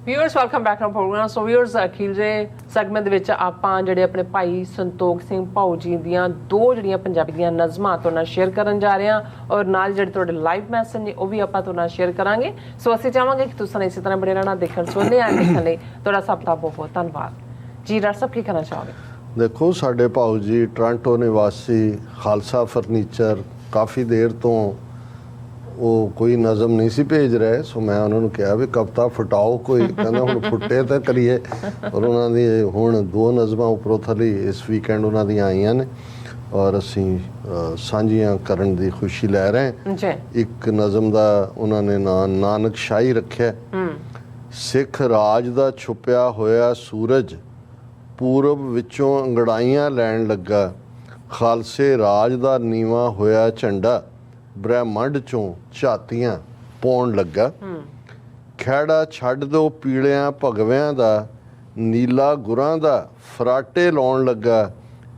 Viewers welcome back to program. So viewers अखीरले segment ਦੇ ਵਿੱਚ ਆਪਾਂ ਜਿਹੜੇ ਆਪਣੇ ਭਾਈ ਸੰਤੋਖ ਸਿੰਘ ਭਾਊ ਜੀ ਦੀਆਂ ਦੋ ਜਿਹੜੀਆਂ ਪੰਜਾਬੀ ਦੀਆਂ ਨਜ਼ਮਾਂ ਤੋਂ ਨਾਲ ਸ਼ੇਅਰ ਕਰਨ ਜਾ ਰਹੇ ਹਾਂ ਔਰ ਨਾਲ ਜਿਹੜੇ ਤੁਹਾਡੇ ਲਾਈਵ ਮੈਸੇਜ ਨੇ ਉਹ ਵੀ ਆਪਾਂ ਤੋਂ ਨਾਲ ਸ਼ੇਅਰ ਕਰਾਂਗੇ। ਸੋ ਅਸੀਂ ਚਾਹਾਂਗੇ ਕਿ ਤੁਸੀਂ ਇਸੇ ਤਰ੍ਹਾਂ ਬਣੇ ਰਹਿਣਾ ਦੇਖਣ ਸੁਣਦੇ ਆ ਦੇਖਣ ਲਈ ਤੁਹਾਡਾ ਸਭ ਦਾ ਬਹੁਤ ਬਹੁਤ ਧੰਨਵਾਦ ਜੀ। ਡਾਕਟਰ ਸਾਹਿਬ ਕੀ ਕਹਿਣਾ ਚਾਹੋਗੇ? ਦੇਖੋ ਸਾਡੇ ਭਾਊ ਜੀ ਟੋਰਾਂਟੋ ਨਿਵਾਸੀ ਖਾਲਸਾ ਫਰਨੀਚਰ ਕਾफ़ी ਦੇਰ ਤੋਂ ਉਹ ਕੋਈ ਨਜ਼ਮ ਨਹੀਂ ਸੀ ਭੇਜ ਰਹੇ। ਸੋ ਮੈਂ ਉਹਨਾਂ ਨੂੰ ਕਿਹਾ ਵੀ ਕਵਿਤਾ ਫਟਾਓ ਕੋਈ, ਕਹਿੰਦਾ ਹੁਣ ਫੁੱਟੇ ਤਾਂ ਕਰੀਏ। ਔਰ ਉਹਨਾਂ ਦੀ ਹੁਣ ਦੋ ਨਜ਼ਮਾਂ ਉੱਪਰੋਂ ਥੱਲੇ ਇਸ ਵੀਕਐਂਡ ਉਹਨਾਂ ਦੀਆਂ ਆਈਆਂ ਨੇ ਔਰ ਅਸੀਂ ਸਾਂਝੀਆਂ ਕਰਨ ਦੀ ਖੁਸ਼ੀ ਲੈ ਰਹੇ ਹਾਂ। ਇੱਕ ਨਜ਼ਮ ਦਾ ਉਹਨਾਂ ਨੇ ਨਾਂ ਨਾਨਕ ਸ਼ਾਹੀ ਰੱਖਿਆ। ਸਿੱਖ ਰਾਜ ਦਾ ਛੁਪਿਆ ਹੋਇਆ ਸੂਰਜ ਪੂਰਬ ਵਿੱਚੋਂ ਅੰਗੜਾਈਆਂ ਲੈਣ ਲੱਗਾ, ਖਾਲਸੇ ਰਾਜ ਦਾ ਨੀਵਾਂ ਹੋਇਆ ਝੰਡਾ ਬ੍ਰਹਿਮੰਡ ਚੋਂ ਝਾਤੀਆਂ ਪਾਉਣ ਲੱਗਾ। ਖਹਿੜਾ ਛੱਡ ਦਿਓ ਪੀਲਿਆਂ ਭਗਵਿਆਂ ਦਾ, ਨੀਲਾ ਗੁਰਾਂ ਦਾ ਫਰਾਟੇ ਲਾਉਣ ਲੱਗਾ,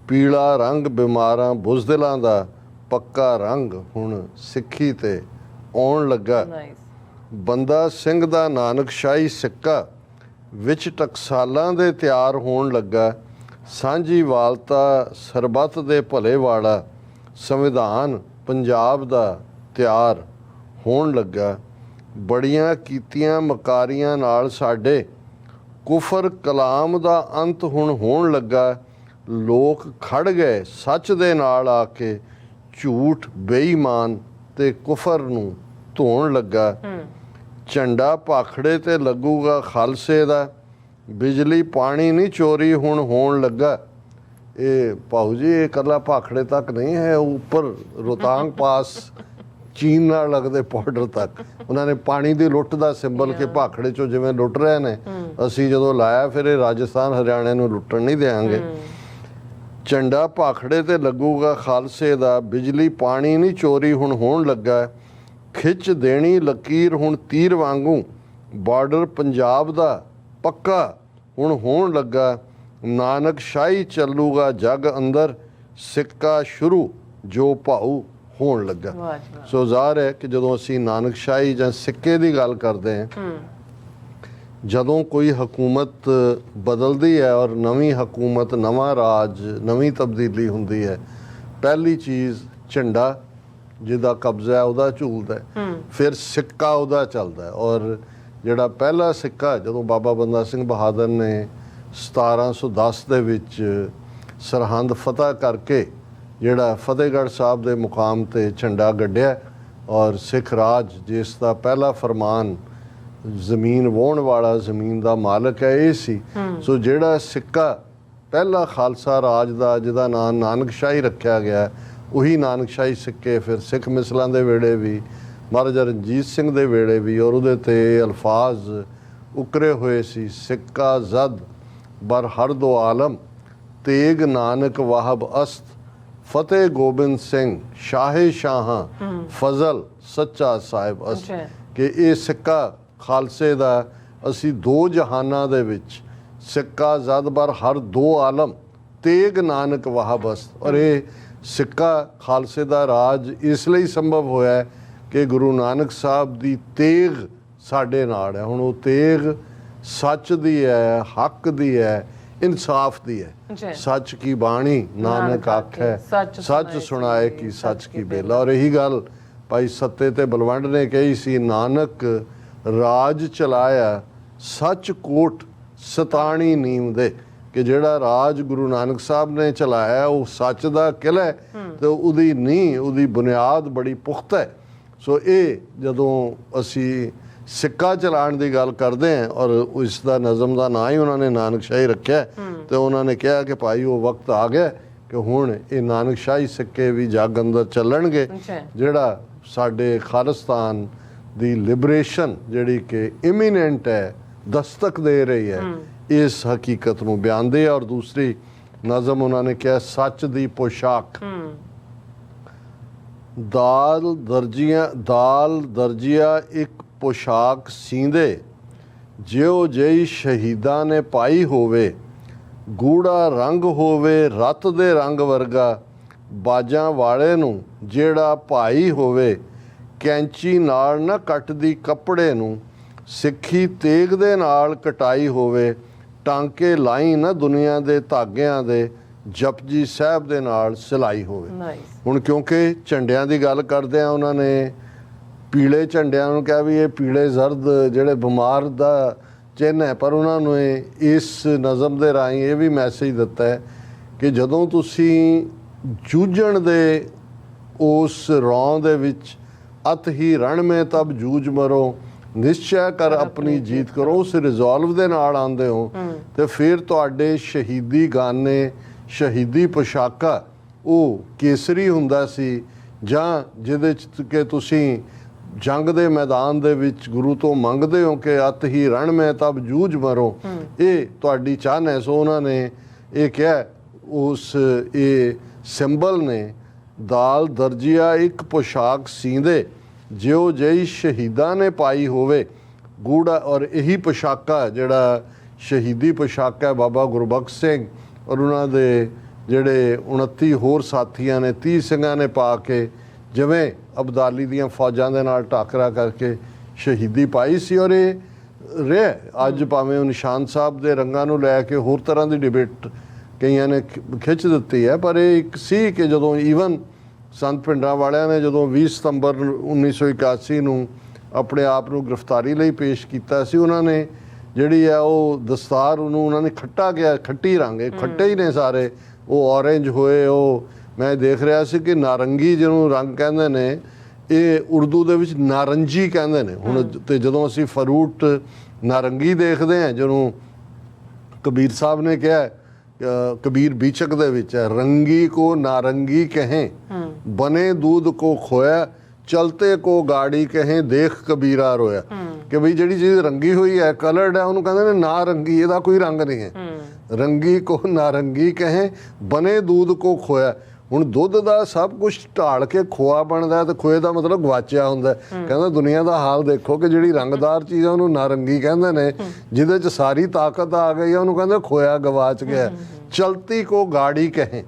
ਪੀਲਾ ਰੰਗ ਬਿਮਾਰਾਂ ਬੁਜ਼ਦਿਲਾਂ ਦਾ, ਪੱਕਾ ਰੰਗ ਹੁਣ ਸਿੱਖੀ ਤੇ ਆਉਣ ਲੱਗਾ। ਬੰਦਾ ਸਿੰਘ ਦਾ ਨਾਨਕਸ਼ਾਹੀ ਸਿੱਕਾ ਵਿੱਚ ਟਕਸਾਲਾਂ ਦੇ ਤਿਆਰ ਹੋਣ ਲੱਗਾ, ਸਾਂਝੀ ਵਾਲਤਾ ਸਰਬੱਤ ਦੇ ਭਲੇ ਵਾਲਾ, ਸੰਵਿਧਾਨ ਪੰਜਾਬ ਦਾ ਤਿਆਰ ਹੋਣ ਲੱਗਾ। ਬੜੀਆਂ ਕੀਤੀਆਂ ਮਕਾਰੀਆਂ ਨਾਲ ਸਾਡੇ ਕੁਫਰ ਕਲਾਮ ਦਾ ਅੰਤ ਹੁਣ ਹੋਣ ਲੱਗਾ, ਲੋਕ ਖੜ ਗਏ ਸੱਚ ਦੇ ਨਾਲ ਆ ਕੇ, ਝੂਠ ਬੇਈਮਾਨ ਤੇ ਕੁਫਰ ਨੂੰ ਧੋਣ ਲੱਗਾ। ਝੰਡਾ ਭਾਖੜੇ ਤੇ ਲੱਗੂਗਾ ਖਾਲਸੇ ਦਾ, ਬਿਜਲੀ ਪਾਣੀ ਨਹੀਂ ਚੋਰੀ ਹੁਣ ਹੋਣ ਲੱਗਾ। ਇਹ ਭਾਊ ਜੀ ਇਹ ਇਕੱਲਾ ਭਾਖੜੇ ਤੱਕ ਨਹੀਂ ਹੈ, ਉੱਪਰ ਰੋਹਤਾਂਗ ਪਾਸ ਚੀਨ ਨਾਲ ਲੱਗਦੇ ਬਾਰਡਰ ਤੱਕ ਉਹਨਾਂ ਨੇ ਪਾਣੀ ਦੀ ਲੁੱਟ ਦਾ ਸਿੰਬਲ ਕਿ ਭਾਖੜੇ ਚੋਂ ਜਿਵੇਂ ਲੁੱਟ ਰਹੇ ਨੇ ਅਸੀਂ ਜਦੋਂ ਲਾਇਆ ਫਿਰ ਇਹ ਰਾਜਸਥਾਨ ਹਰਿਆਣੇ ਨੂੰ ਲੁੱਟਣ ਨਹੀਂ ਦਿਆਂਗੇ। ਝੰਡਾ ਭਾਖੜੇ ਤੇ ਲੱਗੂਗਾ ਖਾਲਸੇ ਦਾ, ਬਿਜਲੀ ਪਾਣੀ ਨਹੀਂ ਚੋਰੀ ਹੁਣ ਹੋਣ ਲੱਗਾ, ਖਿੱਚ ਦੇਣੀ ਲਕੀਰ ਹੁਣ ਤੀਰ ਵਾਂਗੂ, ਬਾਰਡਰ ਪੰਜਾਬ ਦਾ ਪੱਕਾ ਹੁਣ ਹੋਣ ਲੱਗਾ। ਨਾਨਕ ਸ਼ਾਹੀ ਚੱਲੂਗਾ ਜੱਗ ਅੰਦਰ, ਸਿੱਕਾ ਸ਼ੁਰੂ ਜੋ ਭਾਊ ਹੋਣ ਲੱਗਾ। ਸੋ ਜ਼ਾਹਰ ਹੈ ਕਿ ਜਦੋਂ ਅਸੀਂ ਨਾਨਕ ਸ਼ਾਹੀ ਜਾਂ ਸਿੱਕੇ ਦੀ ਗੱਲ ਕਰਦੇ ਹਾਂ, ਜਦੋਂ ਕੋਈ ਹਕੂਮਤ ਬਦਲਦੀ ਹੈ ਔਰ ਨਵੀਂ ਹਕੂਮਤ ਨਵਾਂ ਰਾਜ ਨਵੀਂ ਤਬਦੀਲੀ ਹੁੰਦੀ ਹੈ, ਪਹਿਲੀ ਚੀਜ਼ ਝੰਡਾ ਜਿਹਦਾ ਕਬਜ਼ਾ ਹੈ ਉਹਦਾ ਝੂਲਦਾ, ਫਿਰ ਸਿੱਕਾ ਉਹਦਾ ਚੱਲਦਾ। ਔਰ ਜਿਹੜਾ ਪਹਿਲਾ ਸਿੱਕਾ ਜਦੋਂ ਬਾਬਾ ਬੰਦਾ ਸਿੰਘ ਬਹਾਦਰ ਨੇ 1710 ਦੇ ਵਿੱਚ ਸਰਹੰਦ ਫਤਿਹ ਕਰਕੇ ਜਿਹੜਾ ਫਤਿਹਗੜ੍ਹ ਸਾਹਿਬ ਦੇ ਮੁਕਾਮ 'ਤੇ ਝੰਡਾ ਗੱਡਿਆ ਔਰ ਸਿੱਖ ਰਾਜ ਜਿਸ ਦਾ ਪਹਿਲਾ ਫਰਮਾਨ ਜ਼ਮੀਨ ਵਾਹੁਣ ਵਾਲਾ ਜ਼ਮੀਨ ਦਾ ਮਾਲਕ ਹੈ ਇਹ ਸੀ। ਸੋ ਜਿਹੜਾ ਸਿੱਕਾ ਪਹਿਲਾ ਖਾਲਸਾ ਰਾਜ ਦਾ ਜਿਹਦਾ ਨਾਂ ਨਾਨਕਸ਼ਾਹੀ ਰੱਖਿਆ ਗਿਆ, ਉਹੀ ਨਾਨਕਸ਼ਾਹੀ ਸਿੱਕੇ ਫਿਰ ਸਿੱਖ ਮਿਸਲਾਂ ਦੇ ਵੇਲੇ ਵੀ, ਮਹਾਰਾਜਾ ਰਣਜੀਤ ਸਿੰਘ ਦੇ ਵੇਲੇ ਵੀ, ਔਰ ਉਹਦੇ 'ਤੇ ਅਲਫਾਜ਼ ਉਕਰੇ ਹੋਏ ਸੀ, ਸਿੱਕਾ ਜ਼ਦ ਬਰ ਹਰ ਦੋ ਆਲਮ, ਤੇਗ ਨਾਨਕ ਵਾਹਬ ਅਸਤ, ਫਤਿਹ ਗੋਬਿੰਦ ਸਿੰਘ ਸ਼ਾਹੇ ਸ਼ਾਹਾਂ, ਫਜ਼ਲ ਸੱਚਾ ਸਾਹਿਬ ਅਸਤ। ਕਿ ਇਹ ਸਿੱਕਾ ਖਾਲਸੇ ਦਾ ਅਸੀਂ ਦੋ ਜਹਾਨਾਂ ਦੇ ਵਿੱਚ ਸਿੱਕਾ ਜ਼ਦ ਬਰ ਹਰ ਦੋ ਆਲਮ, ਤੇਗ ਨਾਨਕ ਵਾਹਬ ਅਸਤ। ਔਰ ਇਹ ਸਿੱਕਾ ਖਾਲਸੇ ਦਾ ਰਾਜ ਇਸ ਲਈ ਸੰਭਵ ਹੋਇਆ ਕਿ ਗੁਰੂ ਨਾਨਕ ਸਾਹਿਬ ਦੀ ਤੇਗ ਸਾਡੇ ਨਾਲ ਹੈ। ਹੁਣ ਉਹ ਤੇਗ ਸੱਚ ਦੀ ਹੈ, ਹੱਕ ਦੀ ਹੈ, ਇਨਸਾਫ ਦੀ ਹੈ। ਸੱਚ ਕੀ ਬਾਣੀ ਨਾਨਕ ਆਖੈ, ਸੱਚ ਸੁਣਾਏ ਕੀ ਸੱਚ ਕੀ ਬੇਲਾ। ਔਰ ਇਹੀ ਗੱਲ ਭਾਈ ਸੱਤੇ ਤੇ ਬਲਵੰਡ ਨੇ ਕਹੀ ਸੀ, ਨਾਨਕ ਰਾਜ ਚਲਾਇਆ ਸੱਚ ਕੋਟ ਸਤਾਣੀ ਨੀਮ ਦੇ, ਕਿ ਜਿਹੜਾ ਰਾਜ ਗੁਰੂ ਨਾਨਕ ਸਾਹਿਬ ਨੇ ਚਲਾਇਆ ਉਹ ਸੱਚ ਦਾ ਕਿਲ੍ਹਾ ਹੈ ਤੇ ਉਹਦੀ ਨੀਂਹ ਉਹਦੀ ਬੁਨਿਆਦ ਬੜੀ ਪੁਖਤਾ ਹੈ। ਸੋ ਇਹ ਜਦੋਂ ਅਸੀਂ ਸਿੱਕਾ ਚਲਾਉਣ ਦੀ ਗੱਲ ਕਰਦੇ ਹਾਂ ਔਰ ਇਸ ਦਾ ਨਜ਼ਮ ਦਾ ਨਾਂ ਹੀ ਉਹਨਾਂ ਨੇ ਨਾਨਕਸ਼ਾਹੀ ਰੱਖਿਆ, ਤੇ ਉਹਨਾਂ ਨੇ ਕਿਹਾ ਕਿ ਭਾਈ ਉਹ ਵਕਤ ਆ ਗਿਆ ਕਿ ਹੁਣ ਇਹ ਨਾਨਕਸ਼ਾਹੀ ਸਿੱਕੇ ਵੀ ਜੱਗ ਅੰਦਰ ਚੱਲਣਗੇ, ਜਿਹੜਾ ਸਾਡੇ ਖਾਲਿਸਤਾਨ ਦੀ ਲਿਬਰੇਸ਼ਨ ਜਿਹੜੀ ਕਿ ਇਮੀਨੈਂਟ ਹੈ, ਦਸਤਕ ਦੇ ਰਹੀ ਹੈ, ਇਸ ਹਕੀਕਤ ਨੂੰ ਬਿਆਨਦੇ। ਔਰ ਦੂਸਰੀ ਨਜ਼ਮ ਉਹਨਾਂ ਨੇ ਕਿਹਾ ਸੱਚ ਦੀ ਪੋਸ਼ਾਕ, ਦਾਲ ਦਰਜੀਆ ਇੱਕ ਪੋਸ਼ਾਕ ਸੀਂਦੇ, ਜਿਉ ਜਿਹੀ ਸ਼ਹੀਦਾਂ ਨੇ ਪਾਈ ਹੋਵੇ, ਗੂੜਾ ਰੰਗ ਹੋਵੇ ਰਤ ਦੇ ਰੰਗ ਵਰਗਾ, ਬਾਜਾਂ ਵਾਲੇ ਨੂੰ ਜਿਹੜਾ ਭਾਈ ਹੋਵੇ, ਕੈਂਚੀ ਨਾਲ ਨਾ ਕੱਟਦੀ ਕੱਪੜੇ ਨੂੰ, ਸਿੱਖੀ ਤੇਗ ਦੇ ਨਾਲ ਕਟਾਈ ਹੋਵੇ, ਟਾਂਕੇ ਲਾਈ ਨਾ ਦੁਨੀਆ ਦੇ ਧਾਗਿਆਂ ਦੇ, ਜਪਜੀ ਸਾਹਿਬ ਦੇ ਨਾਲ ਸਿਲਾਈ ਹੋਵੇ। ਨਾਈਸ। ਹੁਣ ਕਿਉਂਕਿ ਝੰਡਿਆਂ ਦੀ ਗੱਲ ਕਰਦੇ ਆ, ਉਹਨਾਂ ਨੇ ਪੀਲੇ ਝੰਡਿਆਂ ਨੂੰ ਕਿਹਾ ਵੀ ਇਹ ਪੀਲੇ ਜ਼ਰਦ ਜਿਹੜੇ ਬਿਮਾਰ ਦਾ ਚਿੰਨ੍ਹ ਹੈ, ਪਰ ਉਹਨਾਂ ਨੂੰ ਇਸ ਨਜ਼ਮ ਦੇ ਰਾਹੀਂ ਇਹ ਵੀ ਮੈਸੇਜ ਦਿੱਤਾ ਹੈ ਕਿ ਜਦੋਂ ਤੁਸੀਂ ਜੂਝਣ ਦੇ ਉਸ ਰੌਂ ਦੇ ਵਿੱਚ ਅਤ ਹੀ ਰਣ ਮੇ ਤਬ ਜੂਝ ਮਰੋ, ਨਿਸ਼ਚੈ ਕਰ ਆਪਣੀ ਜੀਤ ਕਰੋ, ਉਸ ਰਿਜ਼ੋਲਵ ਦੇ ਨਾਲ ਆਉਂਦੇ ਹੋ ਤੇ ਫਿਰ ਤੁਹਾਡੇ ਸ਼ਹੀਦੀ ਗਾਨੇ, ਸ਼ਹੀਦੀ ਪੋਸ਼ਾਕਾ ਉਹ ਕੇਸਰੀ ਹੁੰਦਾ ਸੀ, ਜਾਂ ਜਿਹਦੇ 'ਚ ਕਿ ਤੁਸੀਂ ਜੰਗ ਦੇ ਮੈਦਾਨ ਦੇ ਵਿੱਚ ਗੁਰੂ ਤੋਂ ਮੰਗਦੇ ਹੋ ਕਿ ਅਤ ਹੀ ਰਣ ਮੈਂ ਤਬ ਜੂਝ ਮਰੋ, ਇਹ ਤੁਹਾਡੀ ਚਾਹਨ ਹੈ। ਸੋ ਉਹਨਾਂ ਨੇ ਇਹ ਕਿਹਾ, ਉਸ ਇਹ ਸਿੰਬਲ ਨੇ, ਦਾਲ ਦਰਜੀਆ ਇੱਕ ਪੋਸ਼ਾਕ ਸੀਂਦੇ, ਜਿਉ ਜਿਹੀ ਸ਼ਹੀਦਾਂ ਨੇ ਪਾਈ ਹੋਵੇ ਗੂੜਾ। ਔਰ ਇਹੀ ਪੋਸ਼ਾਕਾ ਜਿਹੜਾ ਸ਼ਹੀਦੀ ਪੋਸ਼ਾਕਾ ਹੈ ਬਾਬਾ ਗੁਰਬਖਸ਼ ਸਿੰਘ ਔਰ ਉਹਨਾਂ ਦੇ ਜਿਹੜੇ 29 ਹੋਰ ਸਾਥੀਆਂ ਨੇ, 30 ਸਿੰਘਾਂ ਨੇ ਪਾ ਕੇ ਜਿਵੇਂ ਅਬਦਾਲੀ ਦੀਆਂ ਫੌਜਾਂ ਦੇ ਨਾਲ ਟਾਕਰਾ ਕਰਕੇ ਸ਼ਹੀਦੀ ਪਾਈ ਸੀ। ਔਰ ਇਹ ਰਹਿ ਅੱਜ ਭਾਵੇਂ ਉਹ ਨਿਸ਼ਾਨ ਸਾਹਿਬ ਦੇ ਰੰਗਾਂ ਨੂੰ ਲੈ ਕੇ ਹੋਰ ਤਰ੍ਹਾਂ ਦੀ ਡਿਬੇਟ ਕਈਆਂ ਨੇ ਖਿੱਚ ਦਿੱਤੀ ਹੈ, ਪਰ ਇਹ ਇੱਕ ਸੀ ਕਿ ਜਦੋਂ ਈਵਨ ਸੰਤ ਭਿੰਡਰਾਂ ਵਾਲਿਆਂ ਨੇ ਜਦੋਂ 20 ਸਤੰਬਰ 1981 ਨੂੰ ਆਪਣੇ ਆਪ ਨੂੰ ਗ੍ਰਿਫਤਾਰੀ ਲਈ ਪੇਸ਼ ਕੀਤਾ ਸੀ, ਉਹਨਾਂ ਨੇ ਜਿਹੜੀ ਹੈ ਉਹ ਦਸਤਾਰ ਉਹਨੂੰ ਉਹਨਾਂ ਨੇ ਖੱਟਾ ਗਿਆ, ਖੱਟੀ ਰੰਗ, ਇਹ ਖੱਟੇ ਹੀ ਨੇ ਸਾਰੇ, ਉਹ ਔਰੇਂਜ ਹੋਏ। ਉਹ ਮੈਂ ਦੇਖ ਰਿਹਾ ਸੀ ਕਿ ਨਾਰੰਗੀ ਜਿਹਨੂੰ ਰੰਗ ਕਹਿੰਦੇ ਨੇ, ਇਹ ਉਰਦੂ ਦੇ ਵਿੱਚ ਨਾਰੰਜੀ ਕਹਿੰਦੇ ਨੇ। ਹੁਣ ਤੇ ਜਦੋਂ ਅਸੀਂ ਫਰੂਟ ਨਾਰੰਗੀ ਦੇਖਦੇ ਹਾਂ, ਜਿਹਨੂੰ ਕਬੀਰ ਸਾਹਿਬ ਨੇ ਕਿਹਾ, कबीर बीचक दे विच है, रंगी को नारंगी कहें, बने दूध को खोया, चलते को गाड़ी कहें, देख कबीरा रोया। कि भाई जिहड़ी चीज़ रंगी हुई है, कलर्ड है, उन्होंने कहते हैं नारंगी, इहदा कोई रंग नहीं है। रंगी को नारंगी कहें, बने दूध को खोया। ਹੁਣ ਦੁੱਧ ਦਾ ਸਭ ਕੁਝ ਢਾਲ ਕੇ ਖੋਆ ਬਣਦਾ ਤੇ ਖੋਏ ਦਾ ਮਤਲਬ ਗਵਾਚਿਆ ਹੁੰਦਾ। ਕਹਿੰਦਾ ਦੁਨੀਆ ਦਾ ਹਾਲ ਦੇਖੋ ਕਿ ਜਿਹੜੀ ਰੰਗਦਾਰ ਚੀਜ਼ ਆ ਉਹਨੂੰ ਨਾਰੰਗੀ ਕਹਿੰਦੇ ਨੇ, ਜਿਹਦੇ 'ਚ ਸਾਰੀ ਤਾਕਤ ਆ ਗਈ ਆ ਉਹਨੂੰ ਕਹਿੰਦੇ ਖੋਇਆ, ਗਵਾਚ ਗਿਆ। ਚਲਤੀ ਕੋ ਗਾੜੀ ਕਹੇ,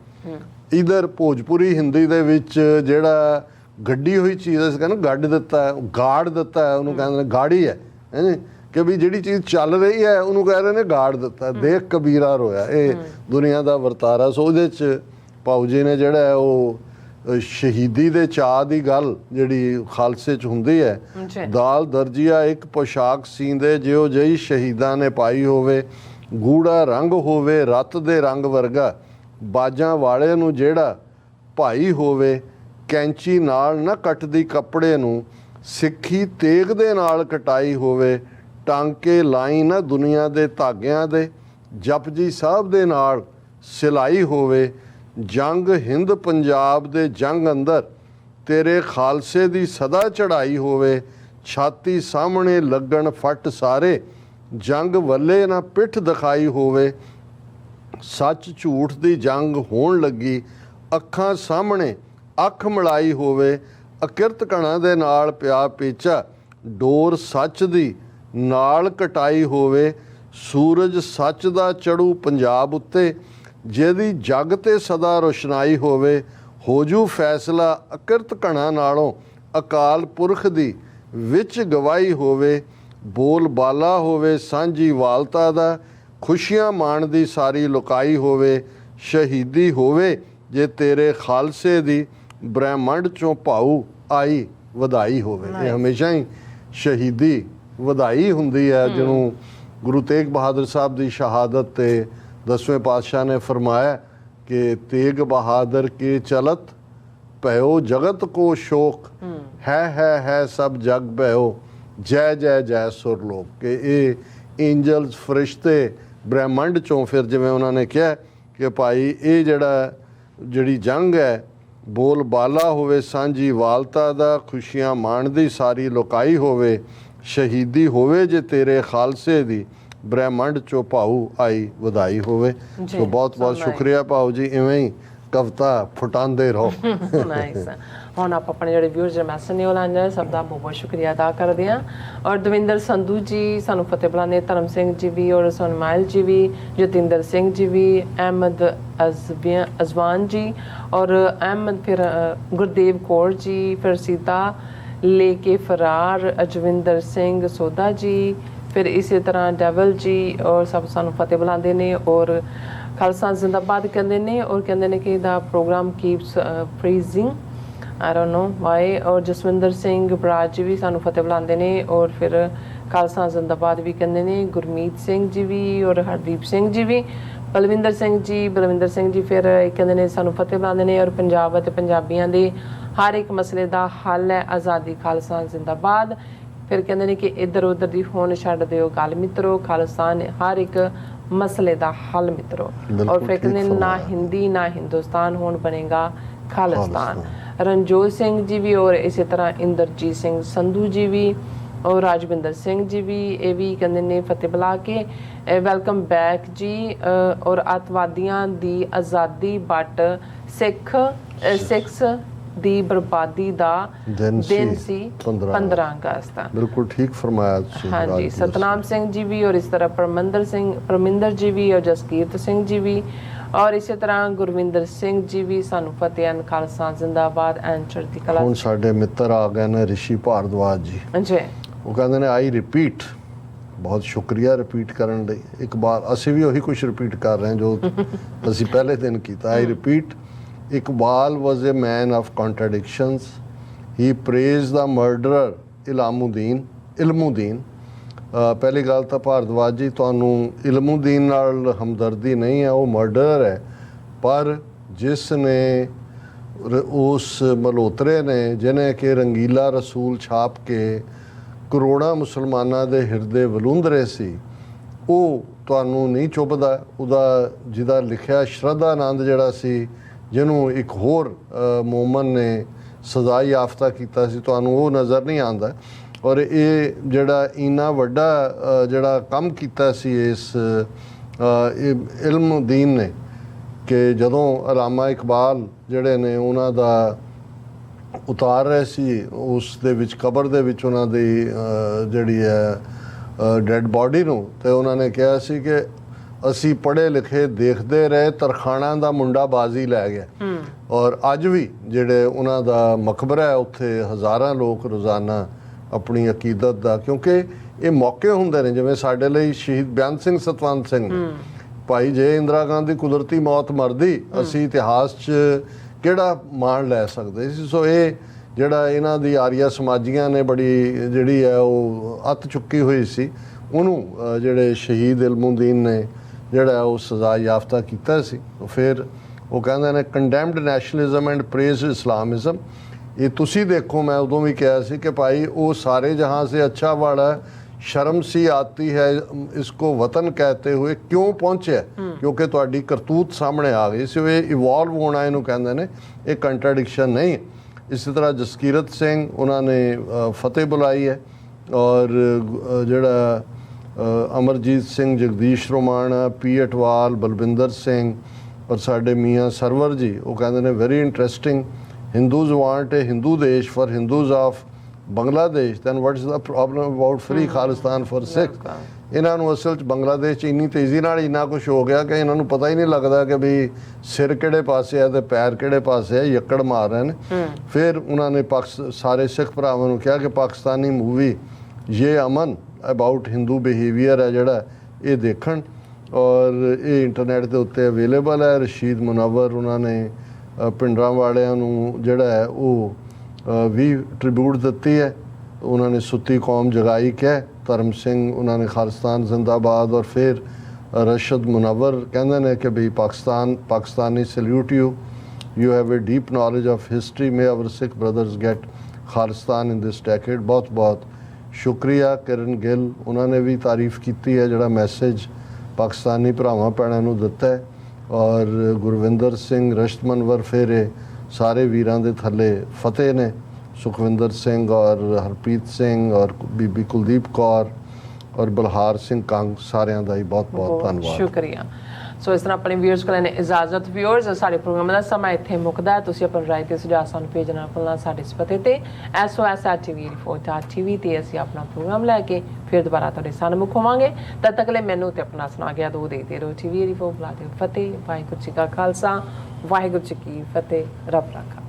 ਇਧਰ ਭੋਜਪੁਰੀ ਹਿੰਦੀ ਦੇ ਵਿੱਚ ਜਿਹੜਾ ਗੱਡੀ ਹੋਈ ਚੀਜ਼ ਅਸੀਂ ਕਹਿੰਦੇ ਗੱਡ ਦਿੱਤਾ ਹੈ, ਗਾੜ ਦਿੱਤਾ ਹੈ, ਉਹਨੂੰ ਕਹਿੰਦੇ ਨੇ ਗਾੜੀ ਹੈ ਕਿ ਵੀ ਜਿਹੜੀ ਚੀਜ਼ ਚੱਲ ਰਹੀ ਹੈ ਉਹਨੂੰ ਕਹਿ ਰਹੇ ਨੇ ਗਾੜ ਦਿੱਤਾ। ਦੇਖ ਕਬੀਰਾ ਰੋਇਆ, ਇਹ ਦੁਨੀਆ ਦਾ ਵਰਤਾਰਾ। ਸੋ ਉਹਦੇ 'ਚ ਭਾਊ ਜੀ ਨੇ ਜਿਹੜਾ ਹੈ ਉਹ ਸ਼ਹੀਦੀ ਦੇ ਚਾਅ ਦੀ ਗੱਲ ਜਿਹੜੀ ਖਾਲਸੇ 'ਚ ਹੁੰਦੀ ਹੈ, ਦਾਲ ਦਰਜੀਆ ਇੱਕ ਪੋਸ਼ਾਕ ਸੀਂਦੇ, ਜਿਉ ਜਿਹੀ ਸ਼ਹੀਦਾਂ ਨੇ ਪਾਈ ਹੋਵੇ, ਗੂੜਾ ਰੰਗ ਹੋਵੇ ਰਤ ਦੇ ਰੰਗ ਵਰਗਾ, ਬਾਜਾਂ ਵਾਲੇ ਨੂੰ ਜਿਹੜਾ ਭਾਈ ਹੋਵੇ, ਕੈਂਚੀ ਨਾਲ ਨਾ ਕੱਟਦੀ ਕੱਪੜੇ ਨੂੰ, ਸਿੱਖੀ ਤੇਗ ਦੇ ਨਾਲ ਕਟਾਈ ਹੋਵੇ, ਟਾਂਕੇ ਲਾਈ ਨਾ ਦੁਨੀਆ ਦੇ ਧਾਗਿਆਂ ਦੇ, ਜਪਜੀ ਸਾਹਿਬ ਦੇ ਨਾਲ ਸਿਲਾਈ ਹੋਵੇ, ਜੰਗ ਹਿੰਦ ਪੰਜਾਬ ਦੇ ਜੰਗ ਅੰਦਰ ਤੇਰੇ ਖਾਲਸੇ ਦੀ ਸਦਾ ਚੜਾਈ ਹੋਵੇ, ਛਾਤੀ ਸਾਹਮਣੇ ਲੱਗਣ ਫੱਟ ਸਾਰੇ, ਜੰਗ ਵੱਲੇ ਨਾ ਪਿੱਠ ਦਿਖਾਈ ਹੋਵੇ, ਸੱਚ ਝੂਠ ਦੀ ਜੰਗ ਹੋਣ ਲੱਗੀ, ਅੱਖਾਂ ਸਾਹਮਣੇ ਅੱਖ ਮਿਲਾਈ ਹੋਵੇ, ਅਕਿਰਤ ਕਣਾਂ ਦੇ ਨਾਲ ਪਿਆ ਪੇਚਾ, ਡੋਰ ਸੱਚ ਦੀ ਨਾਲ ਕਟਾਈ ਹੋਵੇ, ਸੂਰਜ ਸੱਚ ਦਾ ਚੜੂ ਪੰਜਾਬ ਉੱਤੇ, ਜਿਹਦੀ ਜੱਗ ਤੇ ਸਦਾ ਰੋਸ਼ਨਾਈ ਹੋਵੇ, ਹੋ ਜੂ ਫੈਸਲਾ ਅਕਿਰਤ ਕਣਾਂ ਨਾਲੋਂ, ਅਕਾਲ ਪੁਰਖ ਦੀ ਵਿੱਚ ਗਵਾਹੀ ਹੋਵੇ, ਬੋਲ ਬਾਲਾ ਹੋਵੇ ਸਾਂਝੀ ਵਾਲਤਾ ਦਾ, ਖੁਸ਼ੀਆਂ ਮਾਣਦੀ ਸਾਰੀ ਲੁਕਾਈ ਹੋਵੇ, ਸ਼ਹੀਦੀ ਹੋਵੇ ਜੇ ਤੇਰੇ ਖਾਲਸੇ ਦੀ, ਬ੍ਰਹਿਮੰਡ ਚੋਂ ਭਾਊ ਆਈ ਵਧਾਈ ਹੋਵੇ। ਇਹ ਹਮੇਸ਼ਾ ਹੀ ਸ਼ਹੀਦੀ ਵਧਾਈ ਹੁੰਦੀ ਹੈ, ਜਿਹਨੂੰ ਗੁਰੂ ਤੇਗ ਬਹਾਦਰ ਸਾਹਿਬ ਦੀ ਸ਼ਹਾਦਤ ਤੇ 10ਵੇਂ ਪਾਤਸ਼ਾਹ ਨੇ ਫਰਮਾਇਆ ਕਿ ਤੇਗ ਬਹਾਦਰ ਕੇ ਚਲਤ ਭਇਓ ਜਗਤ ਕੋ ਸ਼ੋਕ, ਹੈ ਸਭ ਜਗ ਭਇਓ, ਜੈ ਜੈ ਜੈ ਸੁਰਲੋਕ। ਕਿ ਇਹ ਐਂਜਲਸ ਫਰਿਸ਼ਤੇ ਬ੍ਰਹਿਮੰਡ ਚੋਂ ਫਿਰ ਜਿਵੇਂ ਉਹਨਾਂ ਨੇ ਕਿਹਾ ਕਿ ਭਾਈ ਇਹ ਜਿਹੜੀ ਜੰਗ ਹੈ, ਬੋਲ ਬਾਲਾ ਹੋਵੇ ਸਾਂਝੀ ਵਾਲਤਾ ਦਾ, ਖੁਸ਼ੀਆਂ ਮਾਣਦੀ ਸਾਰੀ ਲੁਕਾਈ ਹੋਵੇ, ਸ਼ਹੀਦੀ ਹੋਵੇ ਜੇ ਤੇਰੇ ਖਾਲਸੇ ਦੀ, ਬ੍ਰਹਿਮੰਡ ਚੋਂ ਭਾਊ ਆਈ ਵਧਾਈ ਹੋਵੇ। ਸੋ ਬਹੁਤ ਬਹੁਤ ਸ਼ੁਕਰੀਆ ਭਾਊ ਜੀ, ਇਵੇਂ ਹੀ ਕਵਿਤਾ ਫੁਟਾਉਂਦੇ ਰਹੋ। ਨਾਈਸ। ਹੁਣ ਆਪਾਂ ਆਪਣੇ ਜਿਹੜੇ ਵਿਊਅਰਸ ਦੇ ਮੈਸੇਜ ਨੇ ਉਹ ਲਾਂਝਾ, ਸਭ ਦਾ ਬਹੁਤ ਬਹੁਤ ਸ਼ੁਕਰੀਆ ਅਦਾ ਕਰਦੇ ਹਾਂ। ਔਰ ਦਵਿੰਦਰ ਸੰਧੂ ਜੀ ਸਾਨੂੰ ਫਤਿਹ ਬੁਲਾਉਂਦੇ, ਧਰਮ ਸਿੰਘ ਜੀ ਵੀ, ਔਰ ਸੋਨਮਾਇਲ ਜੀ ਵੀ, ਜਤਿੰਦਰ ਸਿੰਘ ਜੀ ਵੀ, ਅਹਿਮਦ ਅਜ਼ਵਾਨ ਜੀ, ਔਰ ਅਹਿਮਦ ਫਿਰ ਗੁਰਦੇਵ ਕੌਰ ਜੀ, ਫਿਰ ਸੀਤਾ लेके फरार अजविंदर सिंह सोधा जी, फिर इसी तरह डेवल जी और सब सानू फतेह बुलाते ने और खालसा जिंदाबाद कहते हैं और कहते हैं कि the program keeps freezing I don't know why. और जसविंदर सिंह बराज जी भी सानू फतेह बुलाते हैं और फिर खालसा जिंदाबाद भी कहते हैं। गुरमीत सिंह जी भी और हरदीप सिंह जी भी, बलविंदर सिंह जी फिर कहते हैं सानू फतेह बुलाते हैं और पंजाब ਅਤੇ ਪੰਜਾਬੀਆਂ ਦੇ हर एक मसले का हल है आज़ादी खालसा जिंदाबाद। फिर कहते हैं कि इधर उधर की होन छड्ड दिओ गल मित्रो, खालसा ने हर एक मसले का हल मित्रो। और फिर कहते हैं ना हिंदी ना हिंदुस्तान होन बनेगा खालिस्तान। रणजोत सिंह जी भी और इसी तरह इंद्रजीत सिंह संधू जी भी और राजविंदर सिंह जी भी, ये भी कहते ने फतेह बुला के वैलकम बैक जी। और अतवादियों की आज़ादी बट सिक्स ਦੀ ਬਰਬਾਦੀ ਦਾ ਦਿਨ ਸੀ 15 अगस्त। बिल्कुल ठीक फरमाया तुसीं। हाँ जी, सतनाम सिंह जी भी और इस तरह परमिंदर जी भी और जसकीरत सिंह जी भी और इसी तरह गुरविंदर सिंह जी भी सानू फतेह एंड खालसा जिंदाबाद एंड चढ़ती कला। ਹੁਣ ਸਾਡੇ ਮਿੱਤਰ ਆ ਗਏ ਨੇ ਰਿਸ਼ੀ ਭਾਰਦਵਾਜ ਜੀ जी, ਉਹ ਕਹਿੰਦੇ ਨੇ ਆਈ ਰਿਪੀਟ, ਬਹੁਤ ਸ਼ੁਕਰੀਆ ਰਿਪੀਟ ਕਰਨ ਲਈ। ਇੱਕ ਵਾਰ ਅਸੀਂ ਵੀ ਉਹੀ ਕੁਝ ਰਿਪੀਟ ਕਰ ਰਹੇ ਹਾਂ ਜੋ ਅਸੀਂ ਪਹਿਲੇ ਦਿਨ ਕੀਤਾ। ਆਈ repeat, Iqbal was a man of contradictions. He praised the murderer Ilmuddin. ਪਹਿਲੀ ਗੱਲ ਤਾਂ ਭਾਰਦਵਾਜ ਜੀ ਤੁਹਾਨੂੰ ਇਲਮੁਦੀਨ ਨਾਲ ਹਮਦਰਦੀ ਨਹੀਂ ਹੈ, ਉਹ ਮਰਡਰਰ ਹੈ। ਪਰ ਜਿਸ ਨੇ ਉਸ ਮਲਹੋਤਰੇ ਨੇ ਜਿਹਨੇ ਕਿ ਰੰਗੀਲਾ ਰਸੂਲ ਛਾਪ ਕੇ ਕਰੋੜਾਂ ਮੁਸਲਮਾਨਾਂ ਦੇ ਹਿਰਦੇ ਵਲੂੰਦਰੇ ਸੀ, ਉਹ ਤੁਹਾਨੂੰ ਨਹੀਂ ਚੁੱਭਦਾ। ਉਹਦਾ ਜਿਹਦਾ ਲਿਖਿਆ ਸ਼ਰਧਾ ਆਨੰਦ ਜਿਹੜਾ ਸੀ, ਜਿਹਨੂੰ ਇੱਕ ਹੋਰ ਮੋਮਨ ਨੇ ਸਜ਼ਾ ਯਾਫਤਾ ਕੀਤਾ ਸੀ, ਤੁਹਾਨੂੰ ਉਹ ਨਜ਼ਰ ਨਹੀਂ ਆਉਂਦਾ। ਔਰ ਇਹ ਜਿਹੜਾ ਇੰਨਾ ਵੱਡਾ ਜਿਹੜਾ ਕੰਮ ਕੀਤਾ ਸੀ ਇਸ ਇਲਮੁਦੀਨ ਨੇ ਕਿ ਜਦੋਂ ਅਲਾਮਾ ਇਕਬਾਲ ਜਿਹੜੇ ਨੇ ਉਹਨਾਂ ਦਾ ਉਤਾਰ ਰਹੇ ਸੀ ਉਸ ਦੇ ਵਿੱਚ ਕਬਰ ਦੇ ਵਿੱਚ ਉਹਨਾਂ ਦੀ ਜਿਹੜੀ ਹੈ ਡੈਡ ਬਾਡੀ ਨੂੰ, ਤੇ ਉਹਨਾਂ ਨੇ ਕਿਹਾ ਸੀ ਕਿ ਅਸੀਂ ਪੜ੍ਹੇ ਲਿਖੇ ਦੇਖਦੇ ਰਹੇ ਤਰਖਾਣਾ ਦਾ ਮੁੰਡਾ ਬਾਜ਼ੀ ਲੈ ਗਿਆ। ਔਰ ਅੱਜ ਵੀ ਜਿਹੜੇ ਉਹਨਾਂ ਦਾ ਮਕਬਰਾ ਹੈ ਉੱਥੇ ਹਜ਼ਾਰਾਂ ਲੋਕ ਰੋਜ਼ਾਨਾ ਆਪਣੀ ਅਕੀਦਤ ਦਾ, ਕਿਉਂਕਿ ਇਹ ਮੌਕੇ ਹੁੰਦੇ ਨੇ ਜਿਵੇਂ ਸਾਡੇ ਲਈ ਸ਼ਹੀਦ ਬਿਆਨ ਸਿੰਘ ਸਤਵੰਤ ਸਿੰਘ ਨੇ। ਭਾਈ ਜੇ ਇੰਦਰਾ ਗਾਂਧੀ ਕੁਦਰਤੀ ਮੌਤ ਮਰਦੀ, ਅਸੀਂ ਇਤਿਹਾਸ 'ਚ ਕਿਹੜਾ ਮਾਣ ਲੈ ਸਕਦੇ ਸੀ। ਸੋ ਇਹ ਜਿਹੜਾ ਇਹਨਾਂ ਦੀ ਆਰੀਆ ਸਮਾਜੀਆਂ ਨੇ ਬੜੀ ਜਿਹੜੀ ਹੈ ਉਹ ਅੱਤ ਚੁੱਕੀ ਹੋਈ ਸੀ, ਉਹਨੂੰ ਜਿਹੜੇ ਸ਼ਹੀਦ ਇਲਮੁਦੀਨ ਨੇ ਜਿਹੜਾ ਉਹ ਸਜ਼ਾ ਯਾਫਤਾ ਕੀਤਾ ਸੀ। ਫਿਰ ਉਹ ਕਹਿੰਦੇ ਨੇ ਕੰਡੈਮਡ ਨੈਸ਼ਨਲਿਜ਼ਮ ਐਂਡ ਪ੍ਰੇਜ਼ ਇਸਲਾਮਿਜ਼ਮ। ਇਹ ਤੁਸੀਂ ਦੇਖੋ, ਮੈਂ ਉਦੋਂ ਵੀ ਕਿਹਾ ਸੀ ਕਿ ਭਾਈ ਉਹ ਸਾਰੇ ਜਹਾਂ ਸੇ ਅੱਛਾ ਵਾਲਾ ਸ਼ਰਮ ਸੀ ਆਤੀ ਹੈ ਇਸਕੋ ਵਤਨ ਕਹਤੇ ਹੋਏ ਕਿਉਂ ਪਹੁੰਚਿਆ, ਕਿਉਂਕਿ ਤੁਹਾਡੀ ਕਰਤੂਤ ਸਾਹਮਣੇ ਆ ਗਈ ਸੀ। ਇਹ ਇਵੋਲਵ ਹੋਣਾ ਇਹਨੂੰ ਕਹਿੰਦੇ ਨੇ, ਇਹ ਕੰਟਰਾਡਿਕਸ਼ਨ ਨਹੀਂ। ਇਸੇ ਤਰ੍ਹਾਂ ਜਸਕੀਰਤ ਸਿੰਘ ਉਹਨਾਂ ਨੇ ਫਤਿਹ ਬੁਲਾਈ ਹੈ ਔਰ ਜਿਹੜਾ ਅਮਰਜੀਤ ਸਿੰਘ, ਜਗਦੀਸ਼ ਰੋਮਾਣਾ, ਪੀ ਅਟਵਾਲ, ਬਲਵਿੰਦਰ ਸਿੰਘ ਔਰ ਸਾਡੇ ਮੀਆਂ ਸਰਵਰ ਜੀ, ਉਹ ਕਹਿੰਦੇ ਨੇ very interesting. Hindus want a Hindu ਦੇਸ਼ for Hindus of Bangladesh, then what is the problem about free Khalistan for Sikh. ਇਹਨਾਂ ਨੂੰ ਅਸਲ 'ਚ ਬੰਗਲਾਦੇਸ਼ 'ਚ ਇੰਨੀ ਤੇਜ਼ੀ ਨਾਲ ਇੰਨਾ ਕੁਛ ਹੋ ਗਿਆ ਕਿ ਇਹਨਾਂ ਨੂੰ ਪਤਾ ਹੀ ਨਹੀਂ ਲੱਗਦਾ ਕਿ ਵੀ ਸਿਰ ਕਿਹੜੇ ਪਾਸੇ ਹੈ ਤੇ ਪੈਰ ਕਿਹੜੇ ਪਾਸੇ ਹੈ, ਯੱਕੜ ਮਾਰ ਰਹੇ ਨੇ। ਫਿਰ ਉਹਨਾਂ ਨੇ ਸਾਰੇ ਸਿੱਖ ਭਰਾਵਾਂ ਨੂੰ ਕਿਹਾ ਕਿ ਪਾਕਿਸਤਾਨੀ ਮੂਵੀ ਇਹ ਅਮਨ ਅਬਾਊਟ ਹਿੰਦੂ ਬਿਹੇਵੀਅਰ ਹੈ ਜਿਹੜਾ ਇਹ ਦੇਖਣ, ਔਰ ਇਹ ਇੰਟਰਨੈਟ ਦੇ ਉੱਤੇ ਅਵੇਲੇਬਲ ਹੈ। ਰਸ਼ੀਦ ਮੁਨੱਵਰ ਉਹਨਾਂ ਨੇ ਪਿੰਡਰਾਂ ਵਾਲਿਆਂ ਨੂੰ ਜਿਹੜਾ ਹੈ ਉਹ ਵੀ ਟ੍ਰਿਬਿਊਟ ਦਿੱਤੀ ਹੈ। ਉਹਨਾਂ ਨੇ ਸੁੱਤੀ ਕੌਮ ਜਗਾਈ ਕਹਿ, ਧਰਮ ਸਿੰਘ ਉਹਨਾਂ ਨੇ ਖਾਲਿਸਤਾਨ ਜ਼ਿੰਦਾਬਾਦ। ਔਰ ਫਿਰ ਰਸ਼ਦ ਮੁਨੱਵਰ ਕਹਿੰਦੇ ਨੇ ਕਿ ਵੀ Pakistani salute you have a deep knowledge of history, may our Sikh brothers get Khalistan in this decade. ਬਹੁਤ ਬਹੁਤ ਸ਼ੁਕਰੀਆ। ਕਿਰਨ ਗਿੱਲ ਉਹਨਾਂ ਨੇ ਵੀ ਤਾਰੀਫ ਕੀਤੀ ਹੈ ਜਿਹੜਾ ਮੈਸੇਜ ਪਾਕਿਸਤਾਨੀ ਭਰਾਵਾਂ ਭੈਣਾਂ ਨੂੰ ਦਿੱਤਾ ਹੈ। ਔਰ ਗੁਰਵਿੰਦਰ ਸਿੰਘ, ਰਸ਼ਦ ਮੁਨੱਵਰ, ਫਿਰ ਇਹ ਸਾਰੇ ਵੀਰਾਂ ਦੇ ਥੱਲੇ ਫਤਿਹ ਨੇ, ਸੁਖਵਿੰਦਰ ਸਿੰਘ ਔਰ ਹਰਪ੍ਰੀਤ ਸਿੰਘ ਔਰ ਬੀਬੀ ਕੁਲਦੀਪ ਕੌਰ ਔਰ ਬਲਹਾਰ ਸਿੰਘ ਕੰਗ, ਸਾਰਿਆਂ ਦਾ ਹੀ ਬਹੁਤ ਬਹੁਤ ਧੰਨਵਾਦ। ਸ਼ੁਕਰੀਆ। ਸੋ ਇਸ ਤਰ੍ਹਾਂ ਆਪਣੇ ਵਿਊਅਰਸ ਕੋਲ ਨੇ ਇਜਾਜ਼ਤ। ਵਿਊਅਰਸ, ਸਾਡੇ ਪ੍ਰੋਗਰਾਮ ਦਾ ਸਮਾਂ ਇੱਥੇ ਮੁੱਕਦਾ ਹੈ। ਤੁਸੀਂ ਆਪਣਾ ਰਾਏ ਤੇ ਸੁਝਾਅ ਸਾਨੂੰ ਭੇਜਣਾ ਭੁੱਲਣਾ ਸਾਡੇ ਇਸ ਪਤੇ ਤੇ SOS@tv84.tv ਤੇ ਅਸੀਂ ਆਪਣਾ ਪ੍ਰੋਗਰਾਮ ਲੈ ਕੇ ਫਿਰ ਦੁਬਾਰਾ ਤੁਹਾਡੇ ਸਾਹਮਣੇ ਹੋਵਾਂਗੇ। ਤਦ ਤੱਕ ਲਈ ਮੈਨੂੰ ਤੇ ਆਪਣਾ ਸੁਣਾ ਗਿਆ ਦੋ ਦੇ ਰਹੋ। TV84 ਬੁਲਾ ਦਿਓ। ਫਤਿਹ। ਵਾਹਿਗੁਰੂ ਜੀ ਕਾ ਖਾਲਸਾ, ਵਾਹਿਗੁਰੂ ਜੀ ਕੀ ਫਤਿਹ। ਰੱਬ ਰਾਖਾ।